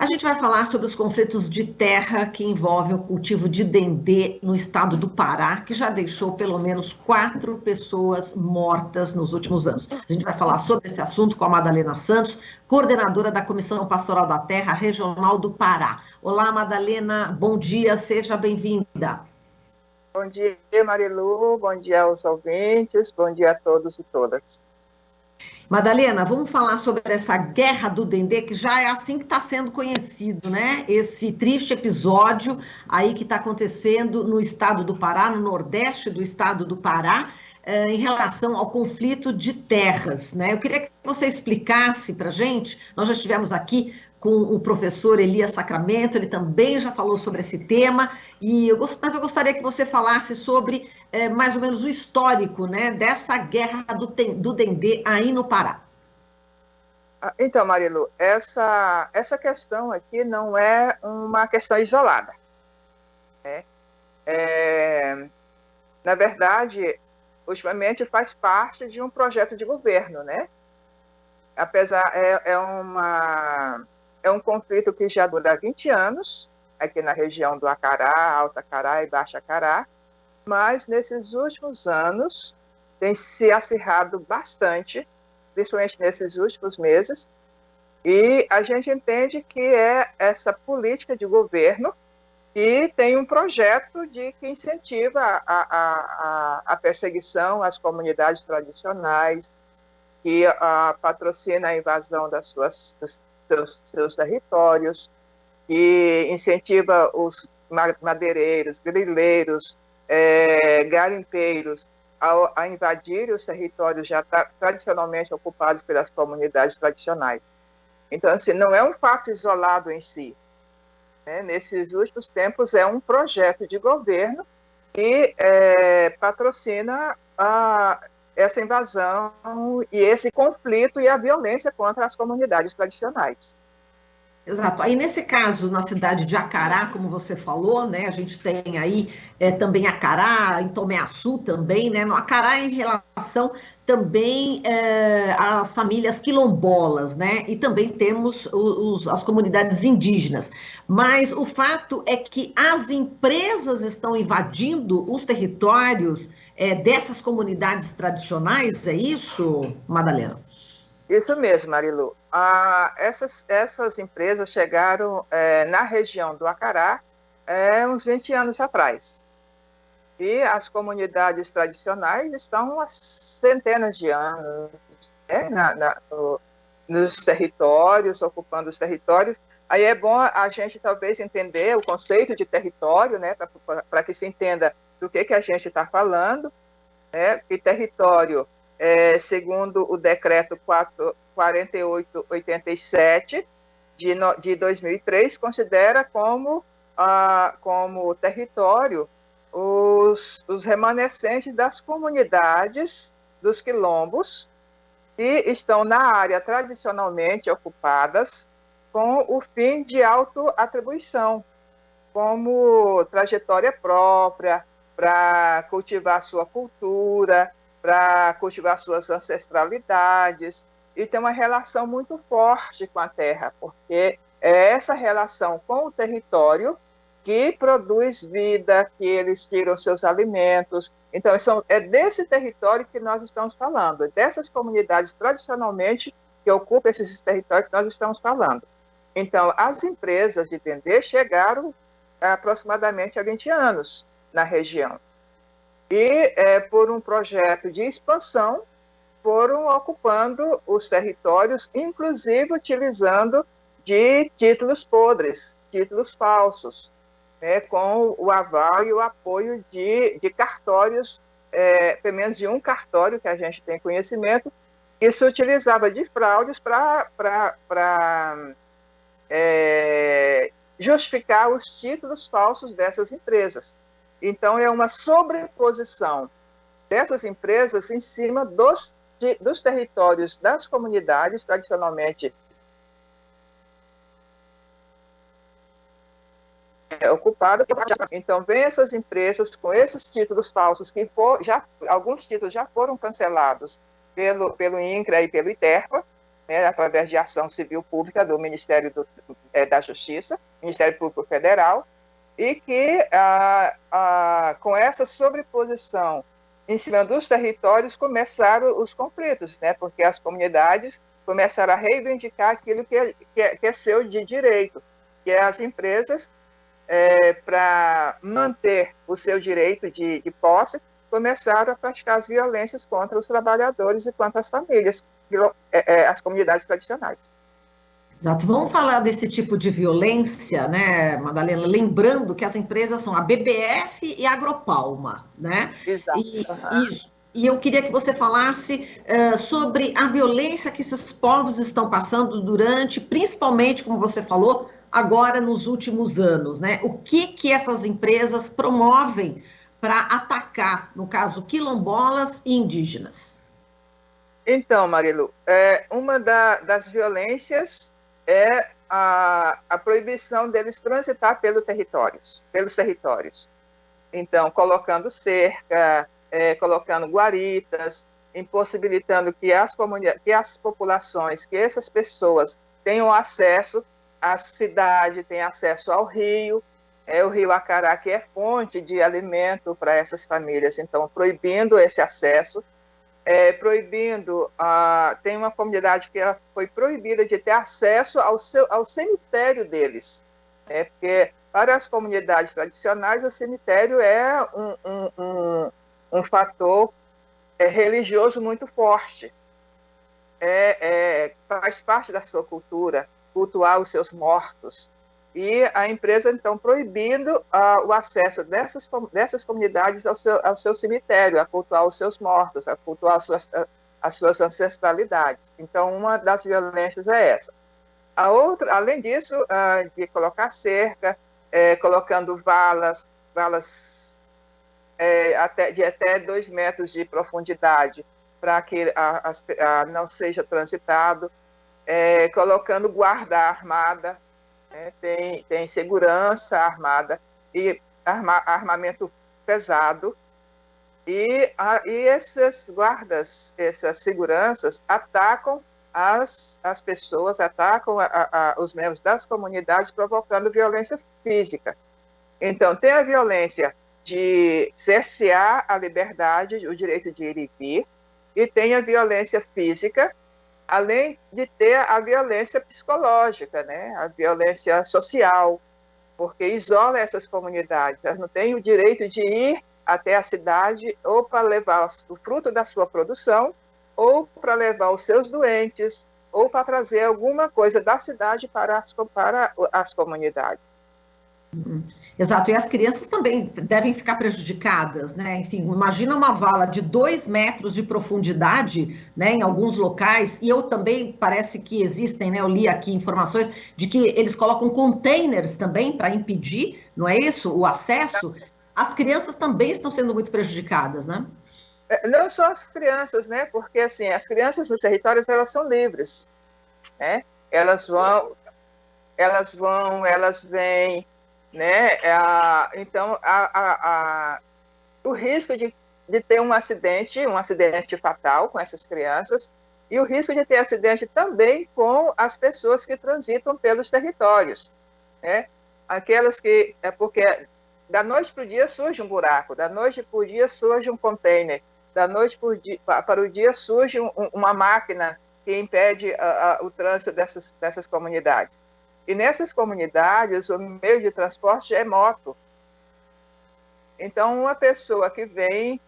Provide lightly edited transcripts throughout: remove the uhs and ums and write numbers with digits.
A gente vai falar sobre os conflitos de terra que envolvem o cultivo de dendê no estado do Pará, que já deixou pelo menos 4 pessoas mortas nos últimos anos. A gente vai falar sobre esse assunto com a Madalena Santos, coordenadora da Comissão Pastoral da Terra Regional do Pará. Olá, Madalena, bom dia, seja bem-vinda. Bom dia, Marilu, bom dia aos ouvintes, bom dia a todos e todas. Madalena, vamos falar sobre essa guerra do Dendê, que já é assim que está sendo conhecido, né? Esse triste episódio aí que está acontecendo no estado do Pará, no nordeste do estado do Pará, em relação ao conflito de terras, né? Eu queria que você explicasse para a gente, nós já estivemos aqui com o professor Elias Sacramento, ele também já falou sobre esse tema, mas eu gostaria que você falasse sobre mais ou menos o histórico, né, dessa guerra do Dendê aí no Pará. Então, Marilu, essa questão aqui não é uma questão isolada, né? Na verdade, ultimamente faz parte de um projeto de governo, né? Apesar, é um conflito que já dura 20 anos, aqui na região do Acará, Alto Acará e Baixo Acará, mas nesses últimos anos tem se acirrado bastante, principalmente nesses últimos meses, e a gente entende que é essa política de governo que tem um projeto que incentiva a perseguição às comunidades tradicionais, que patrocina a invasão dos seus territórios, que incentiva os madeireiros, grileiros, garimpeiros a invadir os territórios já tradicionalmente ocupados pelas comunidades tradicionais. Então, assim, não é um fato isolado em si, né? Nesses últimos tempos, é um projeto de governo que patrocina essa invasão e esse conflito e a violência contra as comunidades tradicionais. Exato. Aí, nesse caso, na cidade de Acará, como você falou, né, a gente tem aí também Acará, em Tomé-Açu também, né, no Acará em relação também às famílias quilombolas, né, e também temos as comunidades indígenas. Mas o fato é que as empresas estão invadindo os territórios dessas comunidades tradicionais, é isso, Madalena? Isso mesmo, Marilu. Essas empresas chegaram na região do Acará uns 20 anos atrás. E as comunidades tradicionais estão há centenas de anos, né, nos territórios, ocupando os territórios. Aí é bom a gente talvez entender o conceito de território, né, para que se entenda do que a gente está falando, né, que território, segundo o decreto 4887 de 2003, considera como território os remanescentes das comunidades dos quilombos que estão na área tradicionalmente ocupadas com o fim de autoatribuição, como trajetória própria, para cultivar sua cultura, para cultivar suas ancestralidades, e tem uma relação muito forte com a terra, porque é essa relação com o território que produz vida, que eles tiram seus alimentos. Então, é desse território que nós estamos falando, é dessas comunidades tradicionalmente que ocupam esses territórios que nós estamos falando. Então, as empresas de dendê chegaram aproximadamente há 20 anos na região. E, por um projeto de expansão, foram ocupando os territórios, inclusive utilizando de títulos podres, títulos falsos, né, com o aval e o apoio de cartórios, pelo menos de um cartório que a gente tem conhecimento, que se utilizava de fraudes para justificar os títulos falsos dessas empresas. Então, é uma sobreposição dessas empresas em cima dos territórios das comunidades tradicionalmente ocupadas. Então, vem essas empresas com esses títulos falsos, que alguns títulos já foram cancelados pelo INCRA e pelo ITERPA, né, através de ação civil pública do Ministério da Justiça, Ministério Público Federal, e que, com essa sobreposição em cima dos territórios, começaram os conflitos, né, porque as comunidades começaram a reivindicar aquilo que é seu de direito, que é as empresas, para manter o seu direito de posse, começaram a praticar as violências contra os trabalhadores e contra as famílias, as comunidades tradicionais. Exato. Vamos falar desse tipo de violência, né, Madalena? Lembrando que as empresas são a BBF e a Agropalma, né? Exato. Isso. E eu queria que você falasse sobre a violência que esses povos estão passando durante, principalmente, como você falou, agora nos últimos anos, né? O que essas empresas promovem para atacar, no caso, quilombolas e indígenas? Então, Marilu, uma das violências é a proibição deles transitar pelos territórios. Então, colocando cerca, colocando guaritas, impossibilitando que as populações, que essas pessoas tenham acesso à cidade, tenham acesso ao rio, o rio Acará, que é fonte de alimento para essas famílias. Então, proibindo esse acesso, tem uma comunidade que ela foi proibida de ter acesso ao cemitério deles, porque para as comunidades tradicionais o cemitério é um fator religioso muito forte, faz parte da sua cultura, cultuar os seus mortos, e a empresa, então, proibindo o acesso dessas comunidades ao seu cemitério, a cultuar os seus mortos, a cultuar as suas ancestralidades. Então, uma das violências é essa. A outra, além disso, de colocar cerca, colocando valas de até 2 metros de profundidade, para que não seja transitado, colocando guarda armada, tem segurança armada e armamento pesado, e esses guardas, essas seguranças atacam as pessoas, atacam os membros das comunidades, provocando violência física. Então, tem a violência de cercear a liberdade, o direito de ir e vir, e tem a violência física, além de ter a violência psicológica, né? A violência social, porque isola essas comunidades. Elas não têm o direito de ir até a cidade ou para levar o fruto da sua produção, ou para levar os seus doentes, ou para trazer alguma coisa da cidade para as comunidades. Exato, e as crianças também devem ficar prejudicadas, né? Enfim, imagina uma vala de 2 metros de profundidade, né, em alguns locais, e eu também, parece que existem, né, eu li aqui informações de que eles colocam containers também para impedir, não é isso? O acesso. As crianças também estão sendo muito prejudicadas, né? Não só as crianças, né? Porque, assim, as crianças nos territórios, elas são livres, né? Elas vêm, né? Então, o risco de ter um acidente fatal com essas crianças, e o risco de ter acidente também com as pessoas que transitam pelos territórios, né? Aquelas que, porque da noite para o dia surge um buraco, da noite para o dia surge um container, da noite para o dia surge uma máquina que impede o trânsito dessas comunidades. E nessas comunidades, o meio de transporte é moto. Então, uma pessoa que vem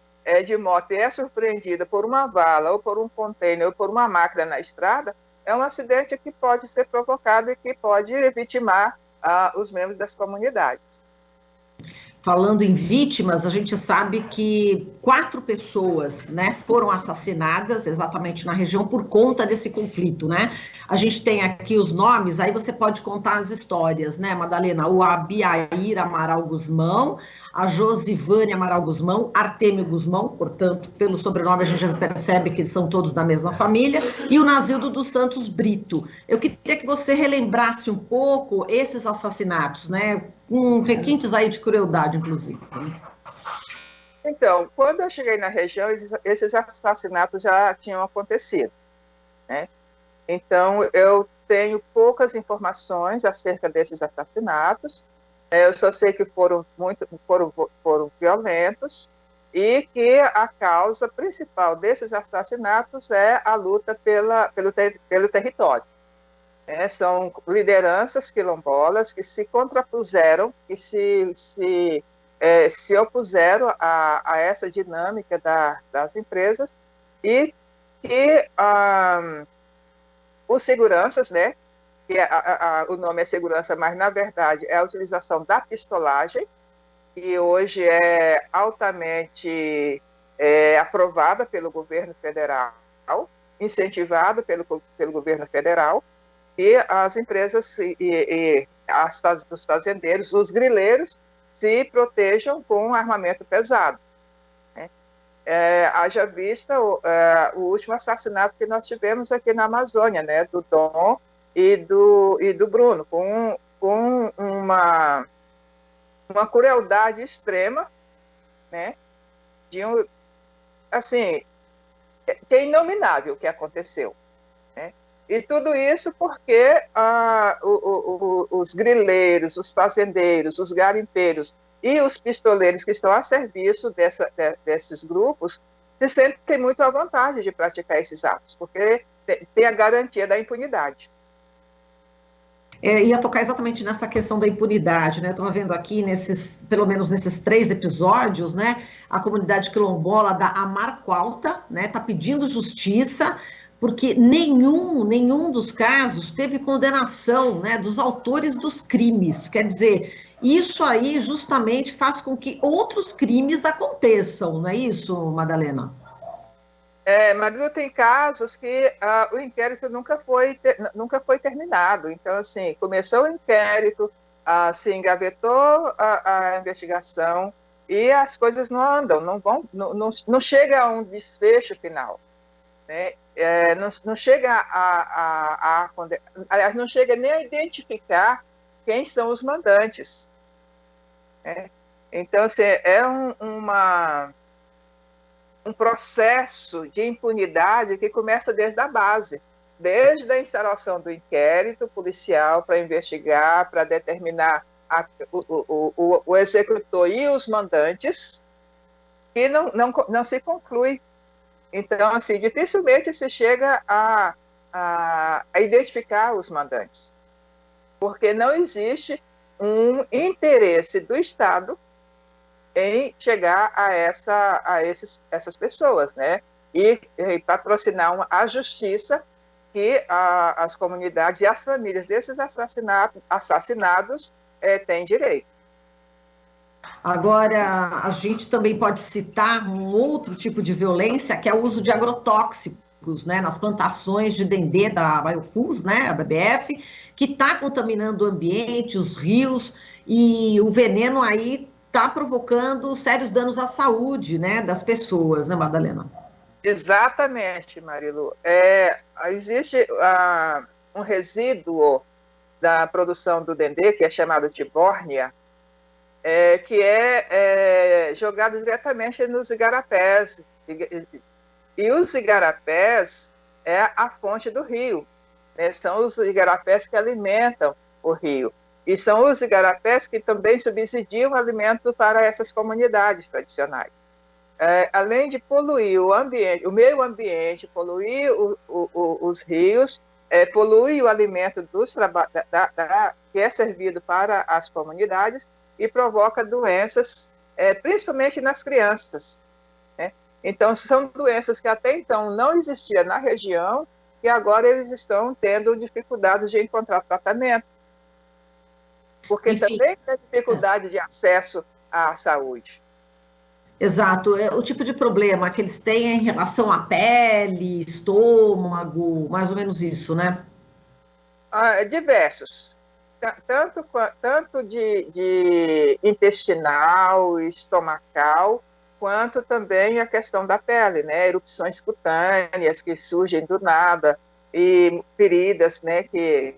de moto e é surpreendida por uma vala, ou por um container, ou por uma máquina na estrada, é um acidente que pode ser provocado e que pode vitimar os membros das comunidades. Falando em vítimas, a gente sabe que 4 pessoas, né, foram assassinadas exatamente na região por conta desse conflito, né? A gente tem aqui os nomes, aí você pode contar as histórias, né, Madalena? O Abiair Amaral Guzmão, a Josivane Amaral Guzmão, Artêmio Guzmão, portanto, pelo sobrenome a gente já percebe que eles são todos da mesma família, e o Nazildo dos Santos Brito. Eu queria que você relembrasse um pouco esses assassinatos, né, com requintes aí de crueldade, inclusive. Então, quando eu cheguei na região, esses assassinatos já tinham acontecido, né? Então, eu tenho poucas informações acerca desses assassinatos. Eu só sei que foram violentos e que a causa principal desses assassinatos é a luta pelo território. São lideranças quilombolas que se contrapuseram, que se opuseram a essa dinâmica das empresas e que os seguranças, né, que o nome é segurança, mas na verdade é a utilização da pistolagem, que hoje é altamente aprovada pelo governo federal, incentivado pelo governo federal, e as empresas os fazendeiros, os grileiros, se protejam com armamento pesado. Né? Haja vista o último assassinato que nós tivemos aqui na Amazônia, né, do Dom e do Bruno, com uma crueldade extrema, né, assim, que é inominável o que aconteceu. Né? E tudo isso porque os grileiros, os fazendeiros, os garimpeiros e os pistoleiros que estão a serviço desses grupos se sentem muito à vontade de praticar esses atos, porque tem a garantia da impunidade. Ia tocar exatamente nessa questão da impunidade, né? Estamos vendo aqui, pelo menos nesses 3 episódios, né? A comunidade quilombola da Amarqualta, né? Está pedindo justiça, porque nenhum dos casos teve condenação, né? Dos autores dos crimes. Quer dizer, isso aí justamente faz com que outros crimes aconteçam, não é isso, Madalena? Marilu, tem casos que o inquérito nunca foi terminado. Então, assim, começou o inquérito, se engavetou a investigação e as coisas não andam, não chega a um desfecho final. Né? Não chega aliás, não chega nem a identificar quem são os mandantes. Né? Então, assim, um processo de impunidade que começa desde a base, desde a instalação do inquérito policial para investigar, para determinar o executor e os mandantes, e não se conclui. Então, assim, dificilmente se chega a identificar os mandantes, porque não existe um interesse do Estado em chegar a essas pessoas, né? E patrocinar a justiça que as comunidades e as famílias desses assassinados têm direito. Agora, a gente também pode citar um outro tipo de violência, que é o uso de agrotóxicos, né, nas plantações de dendê da Biofuels, né, a BBF, que está contaminando o ambiente, os rios, e o veneno aí está provocando sérios danos à saúde, né, das pessoas, né, Madalena? Exatamente, Marilu. Existe um resíduo da produção do dendê, que é chamado de bórnia, que é jogado diretamente nos igarapés. E os igarapés é a fonte do rio. Né? São os igarapés que alimentam o rio. E são os igarapés que também subsidiam o alimento para essas comunidades tradicionais. Além de poluir o meio ambiente, poluir os rios, polui o alimento que é servido para as comunidades e provoca doenças, principalmente nas crianças. Né? Então, são doenças que até então não existiam na região e agora eles estão tendo dificuldades de encontrar tratamento. Porque Enfim, também tem dificuldade de acesso à saúde. Exato, o tipo de problema que eles têm em relação à pele, estômago, mais ou menos isso, né? Diversos. Tanto de intestinal, estomacal, quanto também a questão da pele, né? Erupções cutâneas que surgem do nada, e feridas, né? Que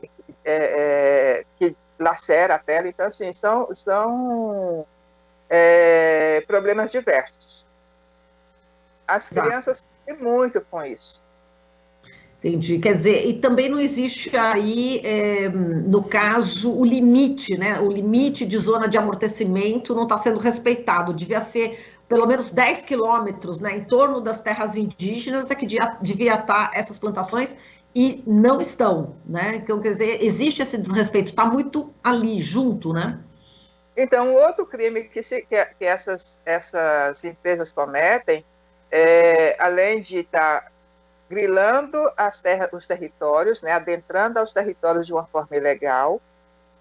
lacera a pele. Então, assim, são problemas diversos. As crianças sofrem muito com isso. Entendi. Quer dizer, e também não existe aí, no caso, o limite, né? O limite de zona de amortecimento não está sendo respeitado. Devia ser pelo menos 10 quilômetros, né, em torno das terras indígenas, é que devia estar essas plantações e não estão, né? Então, quer dizer, existe esse desrespeito, está muito ali, junto, né? Então, outro crime que essas empresas cometem, além de estar grilando os territórios, né, adentrando aos territórios de uma forma ilegal,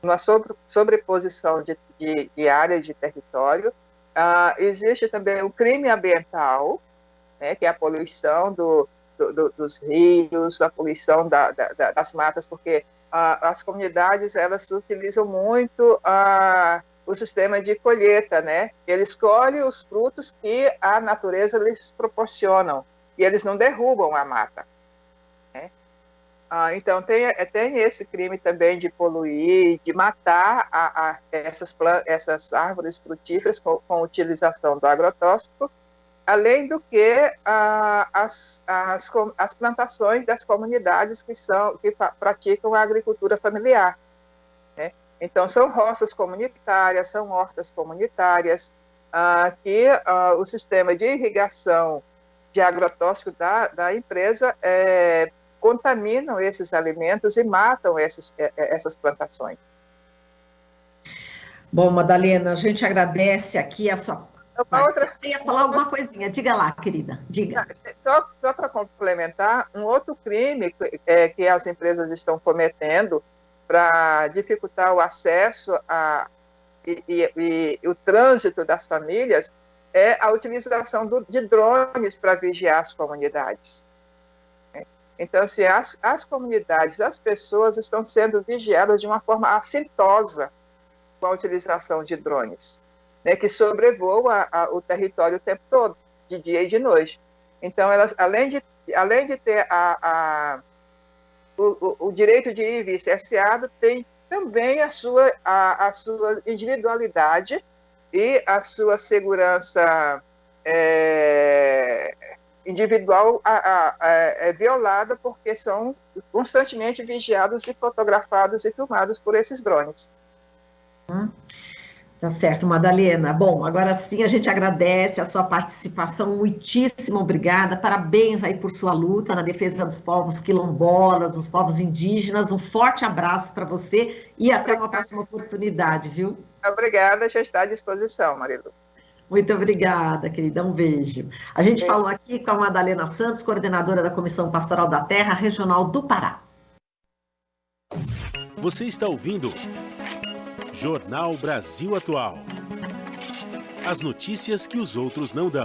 uma sobreposição de área de território. Existe também o crime ambiental, né, que é a poluição dos rios, a poluição das matas, porque as comunidades elas utilizam muito o sistema de colheita, né? Eles colhem os frutos que a natureza lhes proporcionam, e eles não derrubam a mata, né? Então, tem esse crime também de poluir, de matar essas árvores frutíferas com utilização do agrotóxico, além do que as plantações das comunidades que praticam a agricultura familiar, né? Então, são roças comunitárias, são hortas comunitárias, que o sistema de irrigação de agrotóxico da empresa contaminam esses alimentos e matam essas plantações. Bom, Madalena, a gente agradece aqui a sua... Você ia falar alguma coisinha? Diga lá, querida, diga. Só para complementar, um outro crime que as empresas estão cometendo para dificultar o acesso e o trânsito das famílias é a utilização de drones para vigiar as comunidades. Então, assim, as comunidades, as pessoas estão sendo vigiadas de uma forma assintosa com a utilização de drones, né, que sobrevoam o território o tempo todo, de dia e de noite. Então, elas, além de ter o direito de ir e vir cerceado, tem também a sua individualidade e a sua segurança individual é violada, porque são constantemente vigiados e fotografados e filmados por esses drones. Tá certo, Madalena. Bom, agora sim a gente agradece a sua participação, muitíssimo obrigada, parabéns aí por sua luta na defesa dos povos quilombolas, dos povos indígenas, um forte abraço para você e até uma próxima oportunidade, viu? Obrigada, já está à disposição, Marilu. Muito obrigada, querida, um beijo. A gente falou aqui com a Madalena Santos, coordenadora da Comissão Pastoral da Terra Regional do Pará. Você está ouvindo Jornal Brasil Atual. As notícias que os outros não dão.